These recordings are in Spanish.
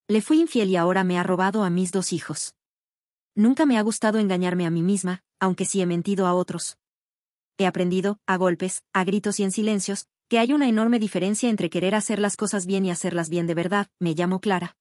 Le fui infiel y ahora me ha robado a mis 2 hijos. Nunca me ha gustado engañarme a mí misma, aunque sí he mentido a otros. He aprendido, a golpes, a gritos y en silencios, que hay una enorme diferencia entre querer hacer las cosas bien y hacerlas bien de verdad. Me llamo Clara.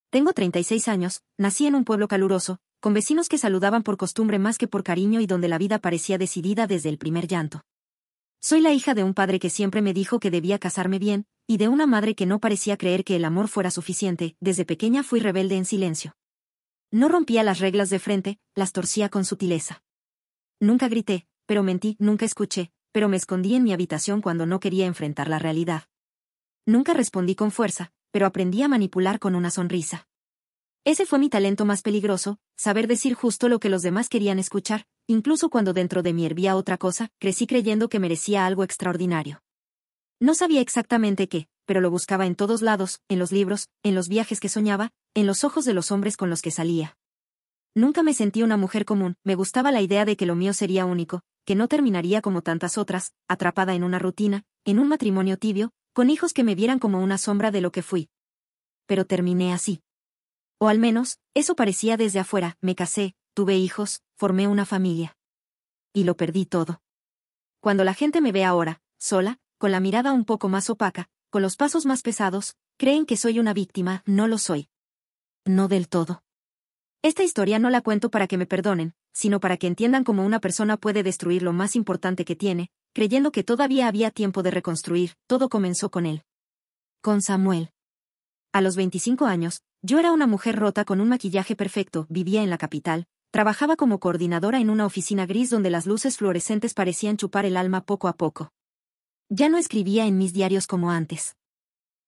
Tengo 36 años, nací en un pueblo caluroso, con vecinos que saludaban por costumbre más que por cariño y donde la vida parecía decidida desde el primer llanto. Soy la hija de un padre que siempre me dijo que debía casarme bien, y de una madre que no parecía creer que el amor fuera suficiente. Desde pequeña fui rebelde en silencio. No rompía las reglas de frente, las torcía con sutileza. Nunca grité, pero mentí, nunca escuché, pero me escondí en mi habitación cuando no quería enfrentar la realidad. Nunca respondí con fuerza, pero aprendí a manipular con una sonrisa. Ese fue mi talento más peligroso, saber decir justo lo que los demás querían escuchar, incluso cuando dentro de mí hervía otra cosa. Crecí creyendo que merecía algo extraordinario. No sabía exactamente qué, pero lo buscaba en todos lados, en los libros, en los viajes que soñaba, en los ojos de los hombres con los que salía. Nunca me sentí una mujer común, me gustaba la idea de que lo mío sería único, que no terminaría como tantas otras, atrapada en una rutina, en un matrimonio tibio, con hijos que me vieran como una sombra de lo que fui. Pero terminé así. O al menos, eso parecía desde afuera. Me casé, tuve hijos, formé una familia. Y lo perdí todo. Cuando la gente me ve ahora, sola, con la mirada un poco más opaca, con los pasos más pesados, creen que soy una víctima. No lo soy. No del todo. Esta historia no la cuento para que me perdonen, sino para que entiendan cómo una persona puede destruir lo más importante que tiene, creyendo que todavía había tiempo de reconstruir. Todo comenzó con él. Con Samuel. A los 25 años, yo era una mujer rota con un maquillaje perfecto, vivía en la capital, trabajaba como coordinadora en una oficina gris donde las luces fluorescentes parecían chupar el alma poco a poco. Ya no escribía en mis diarios como antes.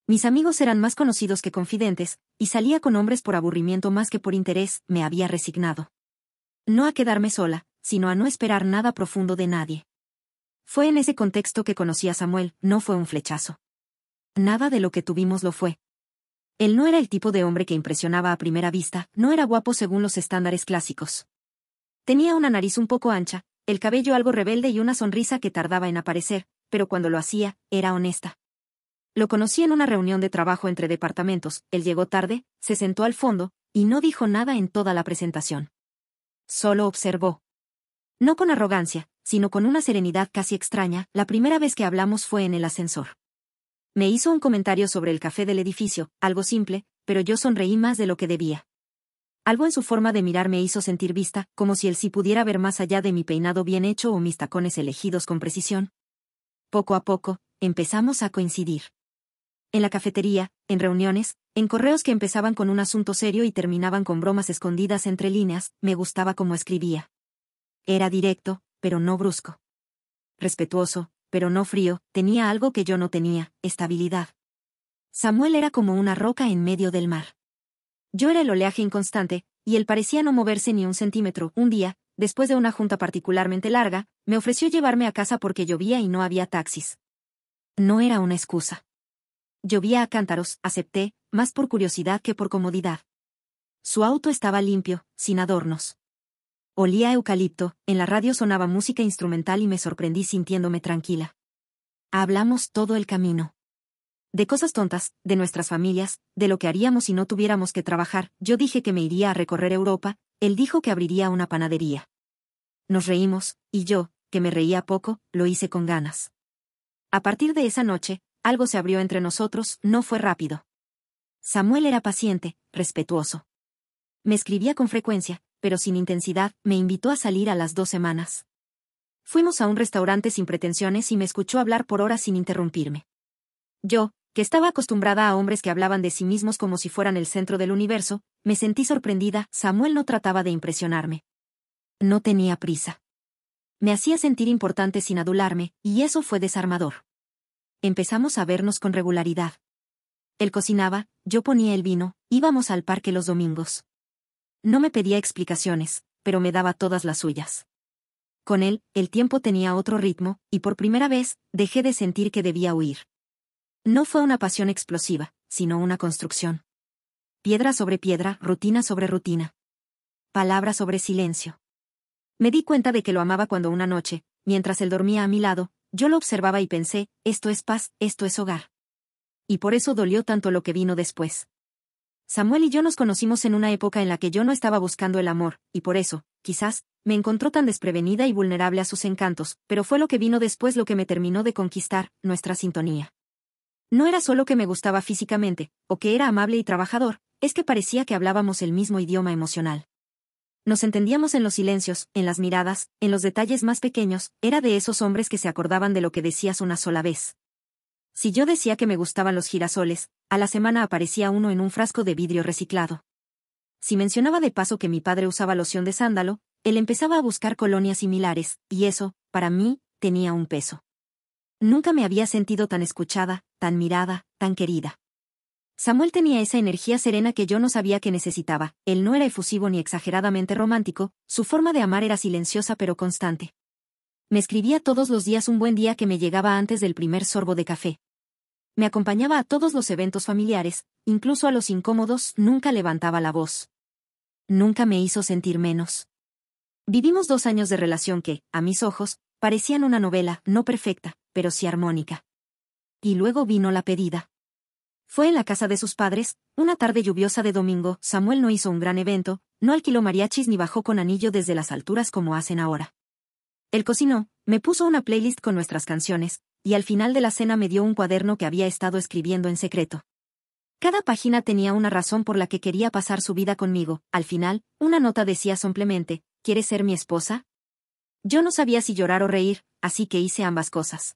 Mis amigos eran más conocidos que confidentes, y salía con hombres por aburrimiento más que por interés. Me había resignado. No a quedarme sola, sino a no esperar nada profundo de nadie. Fue en ese contexto que conocí a Samuel. No fue un flechazo. Nada de lo que tuvimos lo fue. Él no era el tipo de hombre que impresionaba a primera vista, no era guapo según los estándares clásicos. Tenía una nariz un poco ancha, el cabello algo rebelde y una sonrisa que tardaba en aparecer, pero cuando lo hacía, era honesta. Lo conocí en una reunión de trabajo entre departamentos. Él llegó tarde, se sentó al fondo, y no dijo nada en toda la presentación. Solo observó. No con arrogancia, sino con una serenidad casi extraña. La primera vez que hablamos fue en el ascensor. Me hizo un comentario sobre el café del edificio, algo simple, pero yo sonreí más de lo que debía. Algo en su forma de mirar me hizo sentir vista, como si él sí pudiera ver más allá de mi peinado bien hecho o mis tacones elegidos con precisión. Poco a poco, empezamos a coincidir. En la cafetería, en reuniones, en correos que empezaban con un asunto serio y terminaban con bromas escondidas entre líneas. Me gustaba cómo escribía. Era directo, pero no brusco. Respetuoso, pero no frío. Tenía algo que yo no tenía: estabilidad. Samuel era como una roca en medio del mar. Yo era el oleaje inconstante, y él parecía no moverse ni un centímetro. Un día, después de una junta particularmente larga, me ofreció llevarme a casa porque llovía y no había taxis. No era una excusa. Llovía a cántaros. Acepté, más por curiosidad que por comodidad. Su auto estaba limpio, sin adornos. Olía a eucalipto, en la radio sonaba música instrumental y me sorprendí sintiéndome tranquila. Hablamos todo el camino. De cosas tontas, de nuestras familias, de lo que haríamos si no tuviéramos que trabajar. Yo dije que me iría a recorrer Europa, él dijo que abriría una panadería. Nos reímos, y yo, que me reía poco, lo hice con ganas. A partir de esa noche, algo se abrió entre nosotros. No fue rápido. Samuel era paciente, respetuoso. Me escribía con frecuencia, pero sin intensidad. Me invitó a salir a las 2 semanas. Fuimos a un restaurante sin pretensiones y me escuchó hablar por horas sin interrumpirme. Yo, que estaba acostumbrada a hombres que hablaban de sí mismos como si fueran el centro del universo, me sentí sorprendida. Samuel no trataba de impresionarme. No tenía prisa. Me hacía sentir importante sin adularme, y eso fue desarmador. Empezamos a vernos con regularidad. Él cocinaba, yo ponía el vino, íbamos al parque los domingos. No me pedía explicaciones, pero me daba todas las suyas. Con él, el tiempo tenía otro ritmo, y por primera vez, dejé de sentir que debía huir. No fue una pasión explosiva, sino una construcción. Piedra sobre piedra, rutina sobre rutina. Palabra sobre silencio. Me di cuenta de que lo amaba cuando una noche, mientras él dormía a mi lado, yo lo observaba y pensé: esto es paz, esto es hogar. Y por eso dolió tanto lo que vino después. Samuel y yo nos conocimos en una época en la que yo no estaba buscando el amor, y por eso, quizás, me encontró tan desprevenida y vulnerable a sus encantos, pero fue lo que vino después lo que me terminó de conquistar, nuestra sintonía. No era solo que me gustaba físicamente, o que era amable y trabajador, es que parecía que hablábamos el mismo idioma emocional. Nos entendíamos en los silencios, en las miradas, en los detalles más pequeños, era de esos hombres que se acordaban de lo que decías una sola vez. Si yo decía que me gustaban los girasoles, a la semana aparecía uno en un frasco de vidrio reciclado. Si mencionaba de paso que mi padre usaba loción de sándalo, él empezaba a buscar colonias similares, y eso, para mí, tenía un peso. Nunca me había sentido tan escuchada, tan mirada, tan querida. Samuel tenía esa energía serena que yo no sabía que necesitaba, él no era efusivo ni exageradamente romántico, su forma de amar era silenciosa pero constante. Me escribía todos los días un buen día que me llegaba antes del primer sorbo de café. Me acompañaba a todos los eventos familiares, incluso a los incómodos, nunca levantaba la voz. Nunca me hizo sentir menos. Vivimos 2 años de relación que, a mis ojos, parecían una novela, no perfecta, pero sí armónica. Y luego vino la pedida. Fue en la casa de sus padres, una tarde lluviosa de domingo. Samuel no hizo un gran evento, no alquiló mariachis ni bajó con anillo desde las alturas como hacen ahora. Él cocinó, me puso una playlist con nuestras canciones, y al final de la cena me dio un cuaderno que había estado escribiendo en secreto. Cada página tenía una razón por la que quería pasar su vida conmigo. Al final, una nota decía simplemente, ¿quieres ser mi esposa? Yo no sabía si llorar o reír, así que hice ambas cosas.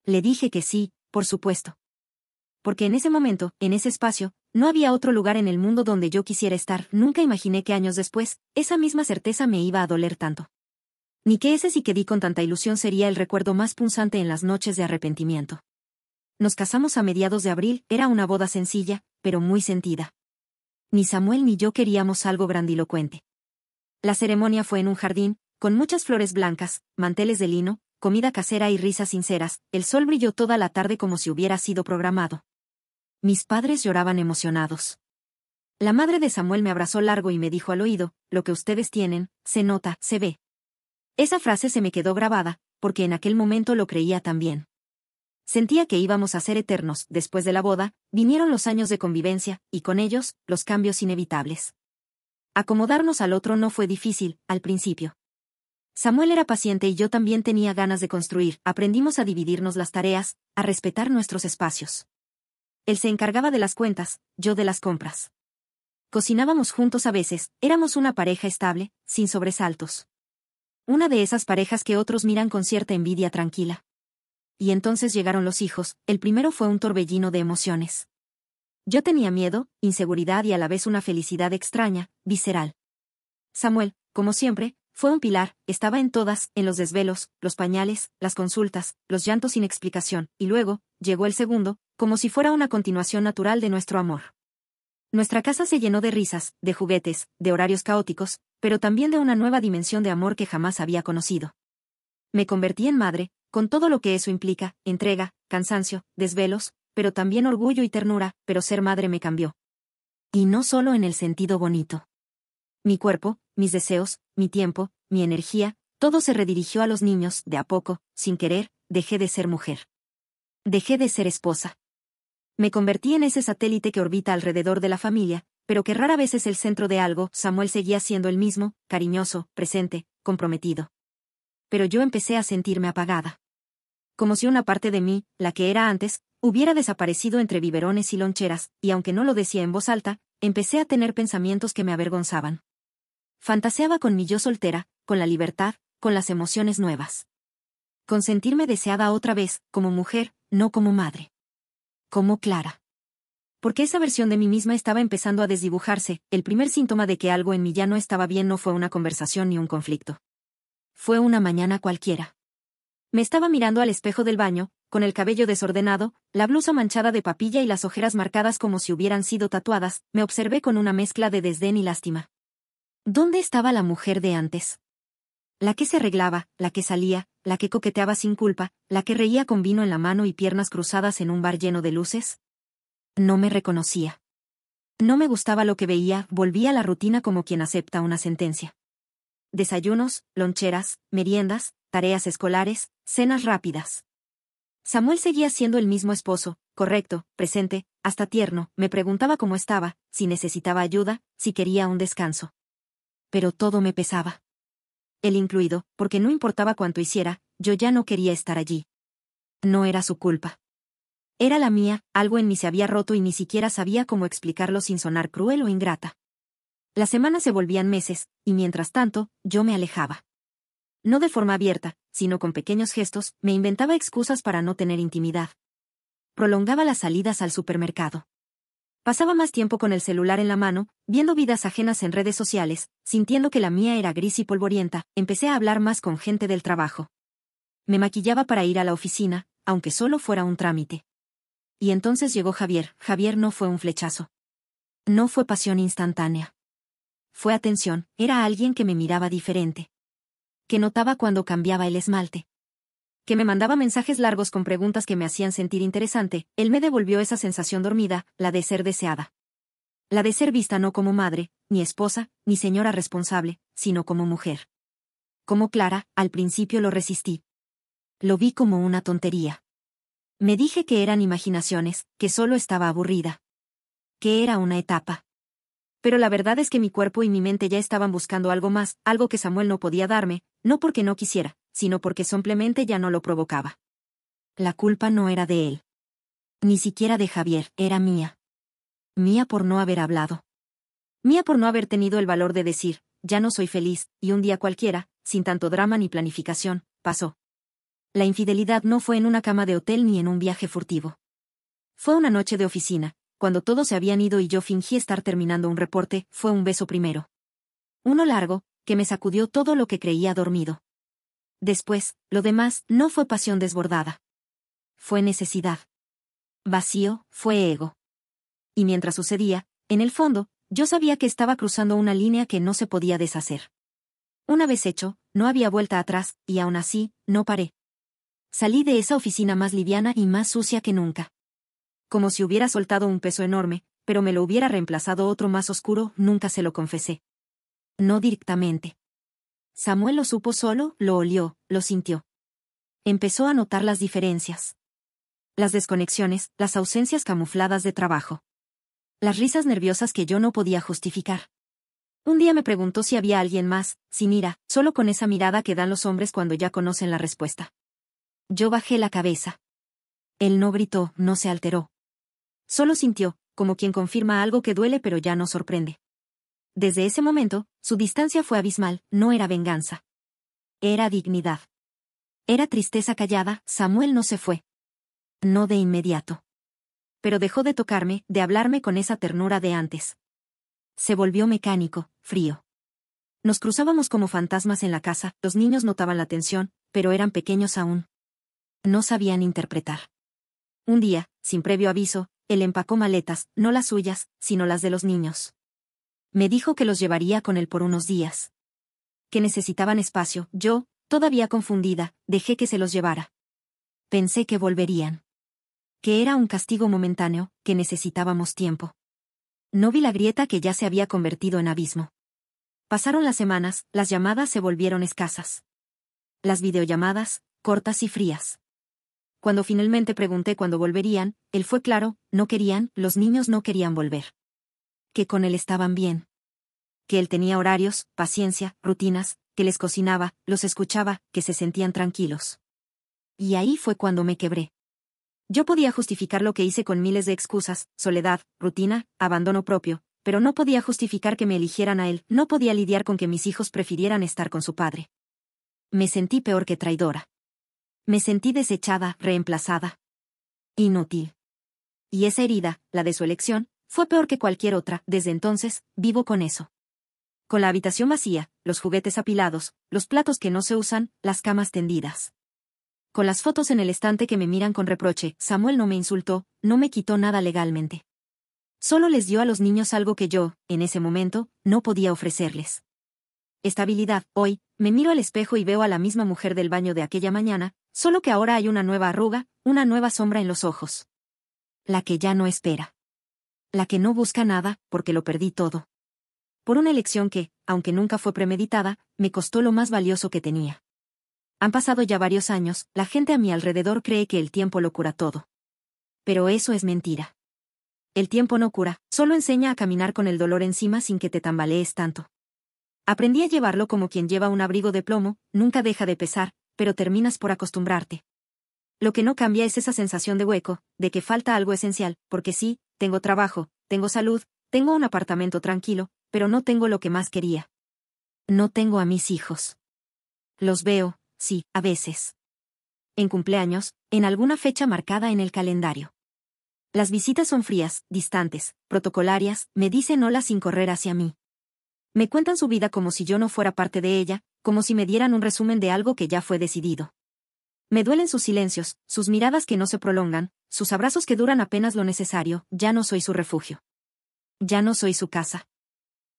Le dije que sí, por supuesto. Porque en ese momento, en ese espacio, no había otro lugar en el mundo donde yo quisiera estar. Nunca imaginé que años después, esa misma certeza me iba a doler tanto. Ni que ese sí que di con tanta ilusión sería el recuerdo más punzante en las noches de arrepentimiento. Nos casamos a mediados de abril, era una boda sencilla, pero muy sentida. Ni Samuel ni yo queríamos algo grandilocuente. La ceremonia fue en un jardín, con muchas flores blancas, manteles de lino, comida casera y risas sinceras. El sol brilló toda la tarde como si hubiera sido programado. Mis padres lloraban emocionados. La madre de Samuel me abrazó largo y me dijo al oído, lo que ustedes tienen, se nota, se ve. Esa frase se me quedó grabada, porque en aquel momento lo creía también. Sentía que íbamos a ser eternos. Después de la boda, vinieron los años de convivencia, y con ellos, los cambios inevitables. Acomodarnos al otro no fue difícil, al principio. Samuel era paciente y yo también tenía ganas de construir. Aprendimos a dividirnos las tareas, a respetar nuestros espacios. Él se encargaba de las cuentas, yo de las compras. Cocinábamos juntos a veces, éramos una pareja estable, sin sobresaltos. Una de esas parejas que otros miran con cierta envidia tranquila. Y entonces llegaron los hijos. El primero fue un torbellino de emociones. Yo tenía miedo, inseguridad y a la vez una felicidad extraña, visceral. Samuel, como siempre, fue un pilar, estaba en todas, en los desvelos, los pañales, las consultas, los llantos sin explicación, y luego, llegó el segundo, como si fuera una continuación natural de nuestro amor. Nuestra casa se llenó de risas, de juguetes, de horarios caóticos, pero también de una nueva dimensión de amor que jamás había conocido. Me convertí en madre, con todo lo que eso implica, entrega, cansancio, desvelos, pero también orgullo y ternura, pero ser madre me cambió. Y no solo en el sentido bonito. Mi cuerpo, mis deseos, mi tiempo, mi energía, todo se redirigió a los niños. De a poco, sin querer, dejé de ser mujer. Dejé de ser esposa. Me convertí en ese satélite que orbita alrededor de la familia, pero que rara vez es el centro de algo. Samuel seguía siendo el mismo, cariñoso, presente, comprometido. Pero yo empecé a sentirme apagada. Como si una parte de mí, la que era antes, hubiera desaparecido entre biberones y loncheras, y aunque no lo decía en voz alta, empecé a tener pensamientos que me avergonzaban. Fantaseaba con mi yo soltera, con la libertad, con las emociones nuevas. Con sentirme deseada otra vez, como mujer, no como madre. Como Clara. Porque esa versión de mí misma estaba empezando a desdibujarse. El primer síntoma de que algo en mí ya no estaba bien no fue una conversación ni un conflicto. Fue una mañana cualquiera. Me estaba mirando al espejo del baño, con el cabello desordenado, la blusa manchada de papilla y las ojeras marcadas como si hubieran sido tatuadas. Me observé con una mezcla de desdén y lástima. ¿Dónde estaba la mujer de antes? La que se arreglaba, la que salía, la que coqueteaba sin culpa, la que reía con vino en la mano y piernas cruzadas en un bar lleno de luces. No me reconocía. No me gustaba lo que veía, volvía a la rutina como quien acepta una sentencia. Desayunos, loncheras, meriendas, tareas escolares, cenas rápidas. Samuel seguía siendo el mismo esposo, correcto, presente, hasta tierno, me preguntaba cómo estaba, si necesitaba ayuda, si quería un descanso. Pero todo me pesaba. Él incluido, porque no importaba cuánto hiciera, yo ya no quería estar allí. No era su culpa. Era la mía, algo en mí se había roto y ni siquiera sabía cómo explicarlo sin sonar cruel o ingrata. Las semanas se volvían meses, y mientras tanto, yo me alejaba. No de forma abierta, sino con pequeños gestos, me inventaba excusas para no tener intimidad. Prolongaba las salidas al supermercado. Pasaba más tiempo con el celular en la mano, viendo vidas ajenas en redes sociales, sintiendo que la mía era gris y polvorienta, empecé a hablar más con gente del trabajo. Me maquillaba para ir a la oficina, aunque solo fuera un trámite. Y entonces llegó Javier. Javier no fue un flechazo. No fue pasión instantánea. Fue atención, era alguien que me miraba diferente. Que notaba cuando cambiaba el esmalte. Que me mandaba mensajes largos con preguntas que me hacían sentir interesante. Él me devolvió esa sensación dormida, la de ser deseada. La de ser vista no como madre, ni esposa, ni señora responsable, sino como mujer. Como Clara, al principio lo resistí. Lo vi como una tontería. Me dije que eran imaginaciones, que solo estaba aburrida. Que era una etapa. Pero la verdad es que mi cuerpo y mi mente ya estaban buscando algo más, algo que Samuel no podía darme, no porque no quisiera, sino porque simplemente ya no lo provocaba. La culpa no era de él. Ni siquiera de Javier, era mía. Mía por no haber hablado. Mía por no haber tenido el valor de decir, ya no soy feliz, y un día cualquiera, sin tanto drama ni planificación, pasó. La infidelidad no fue en una cama de hotel ni en un viaje furtivo. Fue una noche de oficina, cuando todos se habían ido y yo fingí estar terminando un reporte, fue un beso primero. Uno largo, que me sacudió todo lo que creía dormido. Después, lo demás, no fue pasión desbordada. Fue necesidad. Vacío, fue ego. Y mientras sucedía, en el fondo, yo sabía que estaba cruzando una línea que no se podía deshacer. Una vez hecho, no había vuelta atrás, y aún así, no paré. Salí de esa oficina más liviana y más sucia que nunca. Como si hubiera soltado un peso enorme, pero me lo hubiera reemplazado otro más oscuro, nunca se lo confesé. No directamente. Samuel lo supo solo, lo olió, lo sintió. Empezó a notar las diferencias. Las desconexiones, las ausencias camufladas de trabajo. Las risas nerviosas que yo no podía justificar. Un día me preguntó si había alguien más, sin ira, solo con esa mirada que dan los hombres cuando ya conocen la respuesta. Yo bajé la cabeza. Él no gritó, no se alteró. Solo sintió, como quien confirma algo que duele pero ya no sorprende. Desde ese momento, su distancia fue abismal, no era venganza. Era dignidad. Era tristeza callada, Samuel no se fue. No de inmediato. Pero dejó de tocarme, de hablarme con esa ternura de antes. Se volvió mecánico, frío. Nos cruzábamos como fantasmas en la casa, los niños notaban la tensión, pero eran pequeños aún. No sabían interpretar. Un día, sin previo aviso, él empacó maletas, no las suyas, sino las de los niños. Me dijo que los llevaría con él por unos días. Que necesitaban espacio, yo, todavía confundida, dejé que se los llevara. Pensé que volverían. Que era un castigo momentáneo, que necesitábamos tiempo. No vi la grieta que ya se había convertido en abismo. Pasaron las semanas, las llamadas se volvieron escasas. Las videollamadas, cortas y frías. Cuando finalmente pregunté cuándo volverían, él fue claro, no querían, los niños no querían volver. Que con él estaban bien. Que él tenía horarios, paciencia, rutinas, que les cocinaba, los escuchaba, que se sentían tranquilos. Y ahí fue cuando me quebré. Yo podía justificar lo que hice con miles de excusas, soledad, rutina, abandono propio, pero no podía justificar que me eligieran a él, no podía lidiar con que mis hijos prefirieran estar con su padre. Me sentí peor que traidora. Me sentí desechada, reemplazada. Inútil. Y esa herida, la de su elección, fue peor que cualquier otra. Desde entonces, vivo con eso. Con la habitación vacía, los juguetes apilados, los platos que no se usan, las camas tendidas. Con las fotos en el estante que me miran con reproche, Samuel no me insultó, no me quitó nada legalmente. Solo les dio a los niños algo que yo, en ese momento, no podía ofrecerles. Estabilidad. Hoy, me miro al espejo y veo a la misma mujer del baño de aquella mañana, solo que ahora hay una nueva arruga, una nueva sombra en los ojos. La que ya no espera. La que no busca nada, porque lo perdí todo. Por una elección que, aunque nunca fue premeditada, me costó lo más valioso que tenía. Han pasado ya varios años, la gente a mi alrededor cree que el tiempo lo cura todo. Pero eso es mentira. El tiempo no cura, solo enseña a caminar con el dolor encima sin que te tambalees tanto. Aprendí a llevarlo como quien lleva un abrigo de plomo, nunca deja de pesar, pero terminas por acostumbrarte. Lo que no cambia es esa sensación de hueco, de que falta algo esencial, porque sí, tengo trabajo, tengo salud, tengo un apartamento tranquilo, pero no tengo lo que más quería. No tengo a mis hijos. Los veo, sí, a veces. En cumpleaños, en alguna fecha marcada en el calendario. Las visitas son frías, distantes, protocolarias, me dicen hola sin correr hacia mí. Me cuentan su vida como si yo no fuera parte de ella, como si me dieran un resumen de algo que ya fue decidido. Me duelen sus silencios, sus miradas que no se prolongan, sus abrazos que duran apenas lo necesario, ya no soy su refugio. Ya no soy su casa.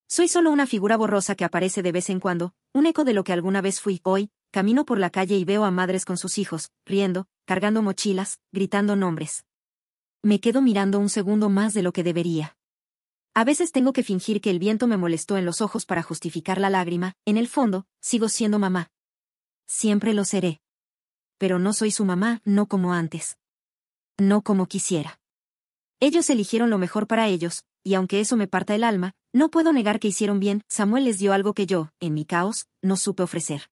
Soy solo una figura borrosa que aparece de vez en cuando, un eco de lo que alguna vez fui. Hoy, camino por la calle y veo a madres con sus hijos, riendo, cargando mochilas, gritando nombres. Me quedo mirando un segundo más de lo que debería. A veces tengo que fingir que el viento me molestó en los ojos para justificar la lágrima, en el fondo, sigo siendo mamá. Siempre lo seré. Pero no soy su mamá, no como antes. No como quisiera. Ellos eligieron lo mejor para ellos, y aunque eso me parta el alma, no puedo negar que hicieron bien. Samuel les dio algo que yo, en mi caos, no supe ofrecer.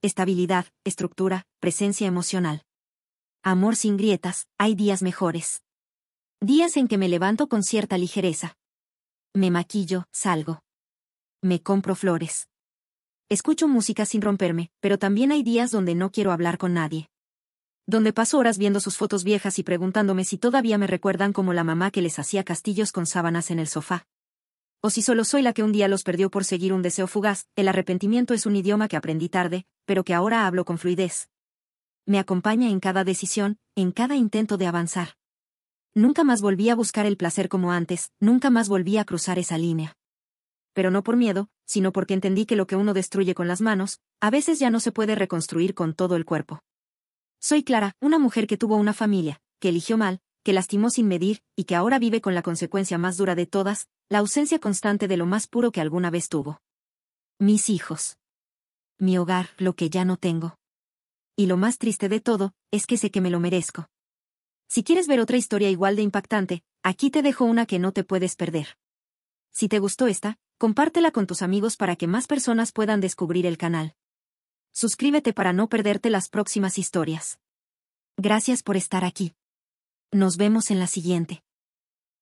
Estabilidad, estructura, presencia emocional. Amor sin grietas, hay días mejores. Días en que me levanto con cierta ligereza. Me maquillo, salgo. Me compro flores. Escucho música sin romperme, pero también hay días donde no quiero hablar con nadie. Donde paso horas viendo sus fotos viejas y preguntándome si todavía me recuerdan como la mamá que les hacía castillos con sábanas en el sofá. O si solo soy la que un día los perdió por seguir un deseo fugaz. El arrepentimiento es un idioma que aprendí tarde, pero que ahora hablo con fluidez. Me acompaña en cada decisión, en cada intento de avanzar. Nunca más volví a buscar el placer como antes, nunca más volví a cruzar esa línea. Pero no por miedo, sino porque entendí que lo que uno destruye con las manos, a veces ya no se puede reconstruir con todo el cuerpo. Soy Clara, una mujer que tuvo una familia, que eligió mal, que lastimó sin medir, y que ahora vive con la consecuencia más dura de todas, la ausencia constante de lo más puro que alguna vez tuvo. Mis hijos. Mi hogar, lo que ya no tengo. Y lo más triste de todo, es que sé que me lo merezco. Si quieres ver otra historia igual de impactante, aquí te dejo una que no te puedes perder. Si te gustó esta, compártela con tus amigos para que más personas puedan descubrir el canal. Suscríbete para no perderte las próximas historias. Gracias por estar aquí. Nos vemos en la siguiente.